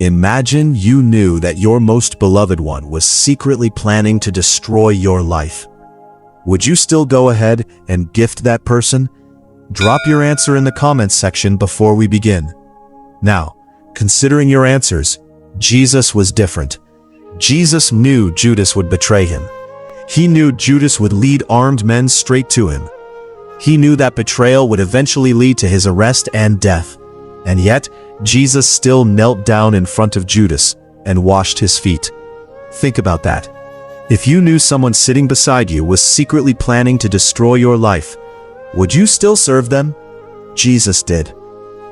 Imagine you knew that your most beloved one was secretly planning to destroy your life. Would you still go ahead and gift that person? Drop your answer in the comments section before we begin. Now, considering your answers, Jesus was different. Jesus knew Judas would betray him. He knew Judas would lead armed men straight to him. He knew that betrayal would eventually lead to his arrest and death. And yet, Jesus still knelt down in front of Judas and washed his feet. Think about that. If you knew someone sitting beside you was secretly planning to destroy your life, would you still serve them? Jesus did.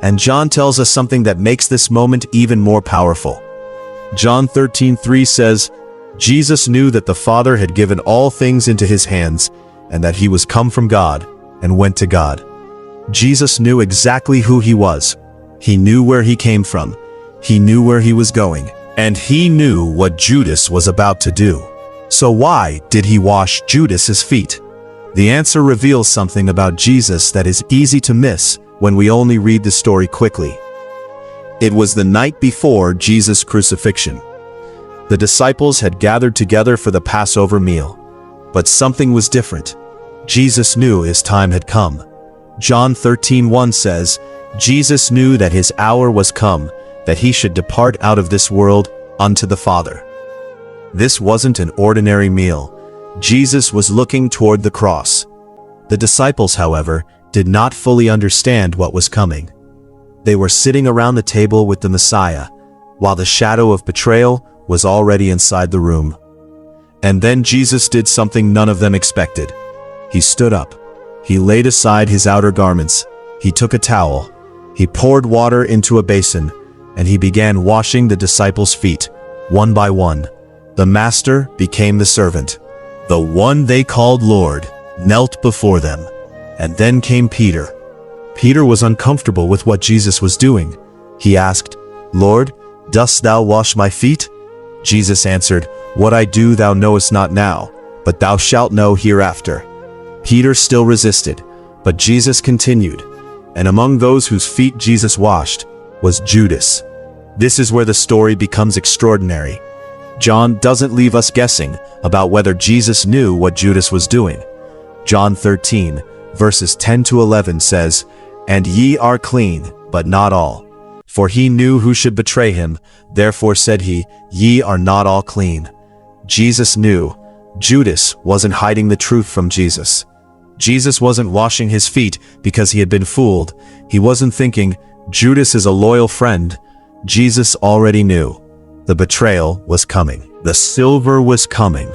And John tells us something that makes this moment even more powerful. John 13:3 says, Jesus knew that the Father had given all things into his hands, and that he was come from God and went to God. Jesus knew exactly who he was. He knew where he came from. He knew where he was going. And he knew what Judas was about to do. So why did he wash Judas's feet? The answer reveals something about Jesus that is easy to miss when we only read the story quickly. It was the night before Jesus' crucifixion. The disciples had gathered together for the Passover meal. But something was different. Jesus knew his time had come. John 13:1 says, Jesus knew that his hour was come, that he should depart out of this world unto the Father. This wasn't an ordinary meal. Jesus was looking toward the cross. The disciples, however, did not fully understand what was coming. They were sitting around the table with the Messiah, while the shadow of betrayal was already inside the room. And then Jesus did something none of them expected. He stood up. He laid aside his outer garments. He took a towel. He poured water into a basin, and he began washing the disciples' feet, one by one. The master became the servant. The one they called Lord knelt before them. And then came Peter. Peter was uncomfortable with what Jesus was doing. He asked, Lord, dost thou wash my feet? Jesus answered, What I do thou knowest not now, but thou shalt know hereafter. Peter still resisted, but Jesus continued. And among those whose feet Jesus washed was Judas. This is where the story becomes extraordinary. John doesn't leave us guessing about whether Jesus knew what Judas was doing. John 13, verses 10 to 11 says, And ye are clean, but not all. For he knew who should betray him, therefore said he, Ye are not all clean. Jesus knew. Judas wasn't hiding the truth from Jesus. Jesus wasn't washing his feet because he had been fooled. He wasn't thinking, Judas is a loyal friend. Jesus already knew. The betrayal was coming. The silver was coming.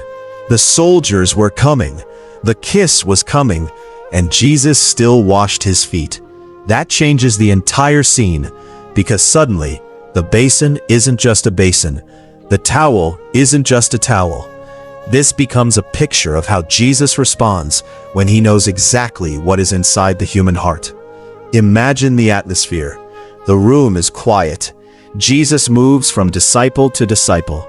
The soldiers were coming. The kiss was coming. And Jesus still washed his feet. That changes the entire scene, because suddenly, the basin isn't just a basin. The towel isn't just a towel. This becomes a picture of how Jesus responds when he knows exactly what is inside the human heart. Imagine the atmosphere. The room is quiet. Jesus moves from disciple to disciple.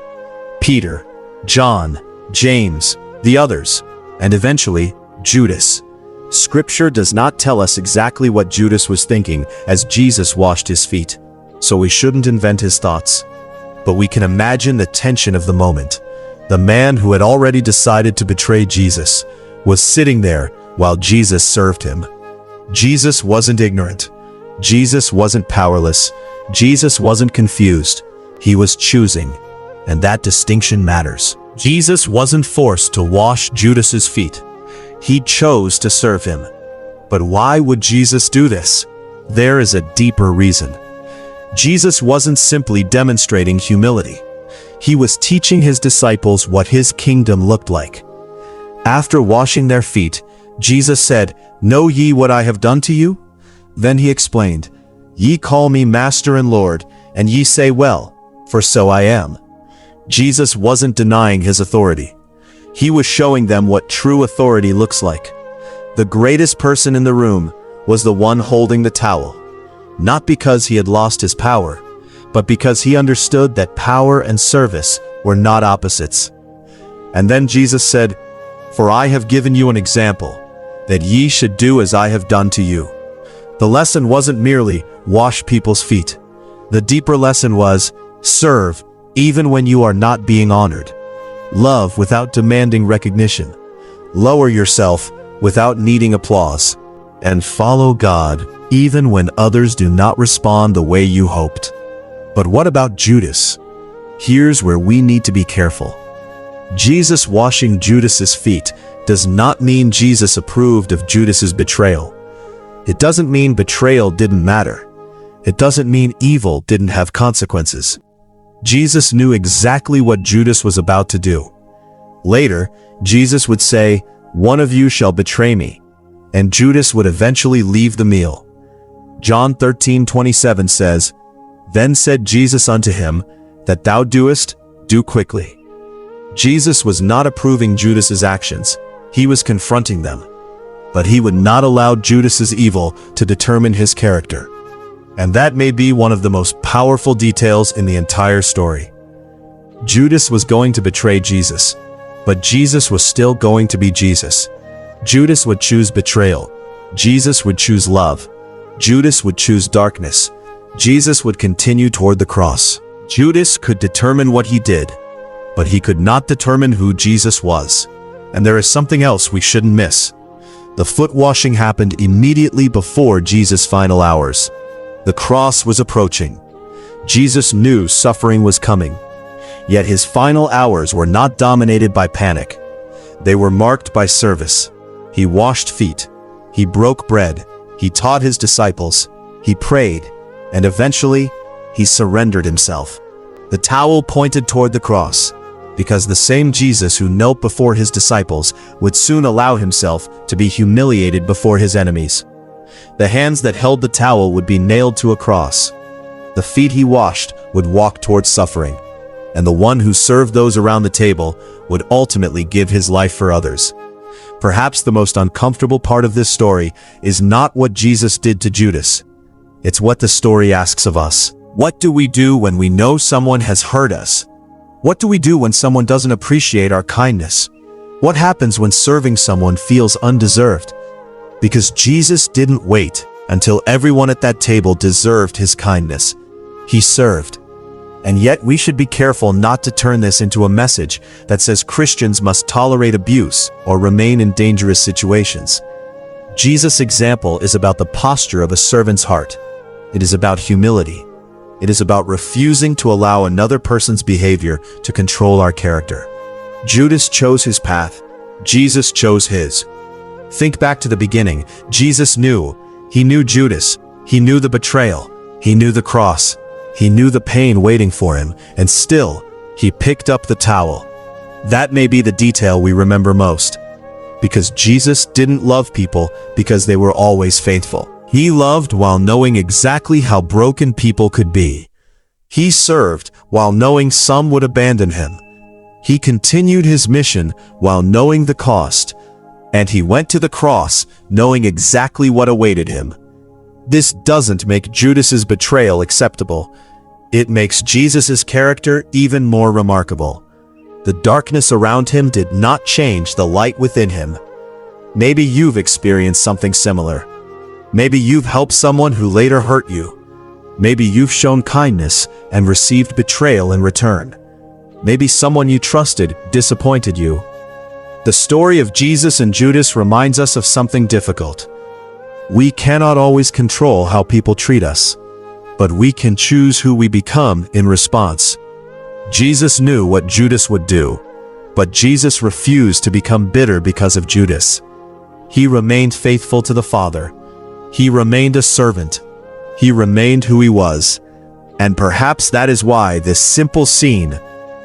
Peter, John, James, the others, and eventually Judas. Scripture does not tell us exactly what Judas was thinking as Jesus washed his feet, so we shouldn't invent his thoughts. But we can imagine the tension of the moment. The man who had already decided to betray Jesus was sitting there while Jesus served him. Jesus wasn't ignorant. Jesus wasn't powerless. Jesus wasn't confused. He was choosing, and that distinction matters. Jesus wasn't forced to wash Judas's feet. He chose to serve him. But why would Jesus do this? There is a deeper reason. Jesus wasn't simply demonstrating humility. He was teaching his disciples what his kingdom looked like. After washing their feet, Jesus said, Know ye what I have done to you? Then he explained, Ye call me Master and Lord, and ye say well, for so I am. Jesus wasn't denying his authority. He was showing them what true authority looks like. The greatest person in the room was the one holding the towel, not because he had lost his power, but because he understood that power and service were not opposites. And then Jesus said, For I have given you an example, that ye should do as I have done to you. The lesson wasn't merely wash people's feet. The deeper lesson was, Serve even when you are not being honored. Love without demanding recognition. Lower yourself without needing applause. And follow God even when others do not respond the way you hoped. But what about Judas? Here's where we need to be careful. Jesus washing Judas's feet does not mean Jesus approved of Judas's betrayal. It doesn't mean betrayal didn't matter. It doesn't mean evil didn't have consequences. Jesus knew exactly what Judas was about to do. Later, Jesus would say, "One of you shall betray me," and Judas would eventually leave the meal. John 13:27 says, "Then said Jesus unto him, That thou doest, do quickly." Jesus was not approving Judas's actions. He was confronting them. But he would not allow Judas's evil to determine his character. And that may be one of the most powerful details in the entire story. Judas was going to betray Jesus, but Jesus was still going to be Jesus. Judas would choose betrayal. Jesus would choose love. Judas would choose darkness. Jesus would continue toward the cross. Judas could determine what he did, but he could not determine who Jesus was. And there is something else we shouldn't miss. The foot washing happened immediately before Jesus' final hours. The cross was approaching. Jesus knew suffering was coming. Yet his final hours were not dominated by panic. They were marked by service. He washed feet. He broke bread. He taught his disciples. He prayed. And eventually, he surrendered himself. The towel pointed toward the cross, because the same Jesus who knelt before his disciples would soon allow himself to be humiliated before his enemies. The hands that held the towel would be nailed to a cross. The feet he washed would walk towards suffering, and the one who served those around the table would ultimately give his life for others. Perhaps the most uncomfortable part of this story is not what Jesus did to Judas. It's what the story asks of us. What do we do when we know someone has hurt us? What do we do when someone doesn't appreciate our kindness? What happens when serving someone feels undeserved? Because Jesus didn't wait until everyone at that table deserved his kindness. He served. And yet we should be careful not to turn this into a message that says Christians must tolerate abuse or remain in dangerous situations. Jesus' example is about the posture of a servant's heart. It is about humility. It is about refusing to allow another person's behavior to control our character. Judas chose his path. Jesus chose his. Think back to the beginning. Jesus knew. He knew Judas. He knew the betrayal. He knew the cross. He knew the pain waiting for him, and still, he picked up the towel. That may be the detail we remember most. Because Jesus didn't love people because they were always faithful. He loved while knowing exactly how broken people could be. He served while knowing some would abandon him. He continued his mission while knowing the cost. And he went to the cross knowing exactly what awaited him. This doesn't make Judas's betrayal acceptable. It makes Jesus' character even more remarkable. The darkness around him did not change the light within him. Maybe you've experienced something similar. Maybe you've helped someone who later hurt you. Maybe you've shown kindness and received betrayal in return. Maybe someone you trusted disappointed you. The story of Jesus and Judas reminds us of something difficult. We cannot always control how people treat us, but we can choose who we become in response. Jesus knew what Judas would do, but Jesus refused to become bitter because of Judas. He remained faithful to the Father. He remained a servant. He remained who he was. And perhaps that is why this simple scene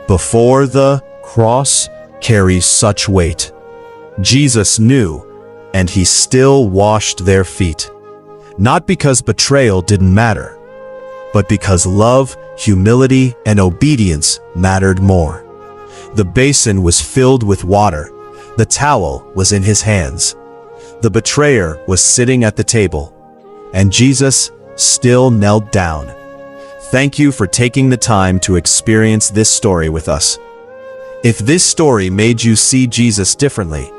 before the cross carries such weight. Jesus knew, and he still washed their feet. Not because betrayal didn't matter, but because love, humility, and obedience mattered more. The basin was filled with water. The towel was in his hands. The betrayer was sitting at the table, and Jesus still knelt down. Thank you for taking the time to experience this story with us. If this story made you see Jesus differently,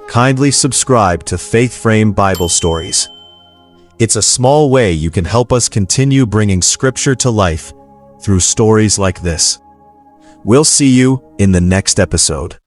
kindly subscribe to Faithframe Bible Stories. It's a small way you can help us continue bringing Scripture to life through stories like this. We'll see you in the next episode.